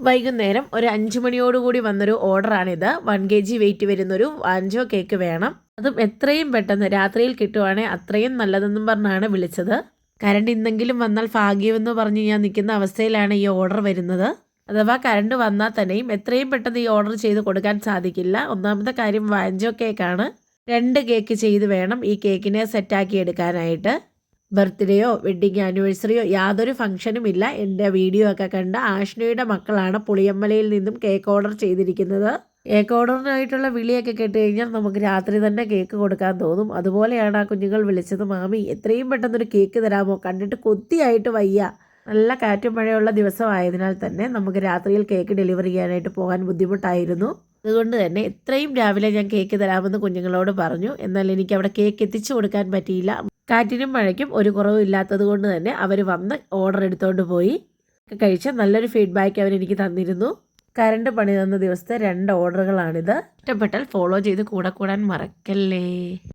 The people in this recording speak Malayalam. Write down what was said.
വൈകുന്നേരം ഒരു 5 മണിയോടുകൂടി വന്നൊരു ഓർഡറാണിത്. 1 kg വെയിറ്റ് വരുന്നൊരു വാഞ്ചോ കേക്ക് വേണം. അതും എത്രയും പെട്ടെന്ന് രാത്രിയിൽ കിട്ടുവാണെങ്കിൽ അത്രയും നല്ലതെന്നും പറഞ്ഞാണ് വിളിച്ചത്. കറണ്ട് ഇന്നെങ്കിലും വന്നാൽ ഭാഗ്യമെന്ന് പറഞ്ഞ് ഞാൻ നിൽക്കുന്ന അവസ്ഥയിലാണ് ഈ ഓർഡർ വരുന്നത്. അഥവാ കറണ്ട് വന്നാൽ തന്നെയും എത്രയും പെട്ടെന്ന് ഈ ഓർഡർ ചെയ്ത് കൊടുക്കാൻ സാധിക്കില്ല. ഒന്നാമത്തെ കാര്യം വാഞ്ചോ കേക്കാണ്. 2 കേക്ക് ചെയ്ത് വേണം ഈ കേക്കിനെ സെറ്റാക്കി എടുക്കാനായിട്ട്. ബർത്ത്ഡേയോ വെഡ്ഡിങ് ആനിവേഴ്സറിയോ യാതൊരു ഫംഗ്ഷനും ഇല്ല. എൻ്റെ വീഡിയോ ഒക്കെ കണ്ട ആഷ്നയുടെ മക്കളാണ് പുളിയമ്മലയിൽ നിന്നും കേക്ക് ഓർഡർ ചെയ്തിരിക്കുന്നത്. കേക്ക് ഓർഡറിനായിട്ടുള്ള വിളിയൊക്കെ കേട്ട് കഴിഞ്ഞാൽ നമുക്ക് രാത്രി തന്നെ കേക്ക് കൊടുക്കാൻ തോന്നും. അതുപോലെയാണ് ആ കുഞ്ഞുങ്ങൾ വിളിച്ചത്. മാമി എത്രയും പെട്ടെന്നൊരു കേക്ക് തരാമോ, കണ്ടിട്ട് കൊത്തിയായിട്ട് വയ്യ. നല്ല കാറ്റും മഴയുള്ള ദിവസമായതിനാൽ തന്നെ നമുക്ക് രാത്രിയിൽ കേക്ക് ഡെലിവറി ചെയ്യാനായിട്ട് പോകാൻ ബുദ്ധിമുട്ടായിരുന്നു. അതുകൊണ്ട് തന്നെ എത്രയും രാവിലെ ഞാൻ കേക്ക് തരാമെന്ന് കുഞ്ഞുങ്ങളോട് പറഞ്ഞു. എന്നാൽ എനിക്ക് അവിടെ കേക്ക് എത്തിച്ചു കൊടുക്കാൻ പറ്റിയില്ല. കാറ്റിനും മഴയ്ക്കും ഒരു കുറവും ഇല്ലാത്തത് കൊണ്ട് തന്നെ അവർ വന്ന് ഓർഡർ എടുത്തുകൊണ്ട് പോയി. കഴിച്ച നല്ലൊരു ഫീഡ്ബാക്ക് അവരെനിക്ക് തന്നിരുന്നു. കറണ്ട് പണി തന്ന ദിവസത്തെ 2 ഓർഡറുകളാണിത്. ഇഷ്ടപ്പെട്ടാൽ ഫോളോ ചെയ്ത് കൂടെ കൂടാൻ മറക്കല്ലേ.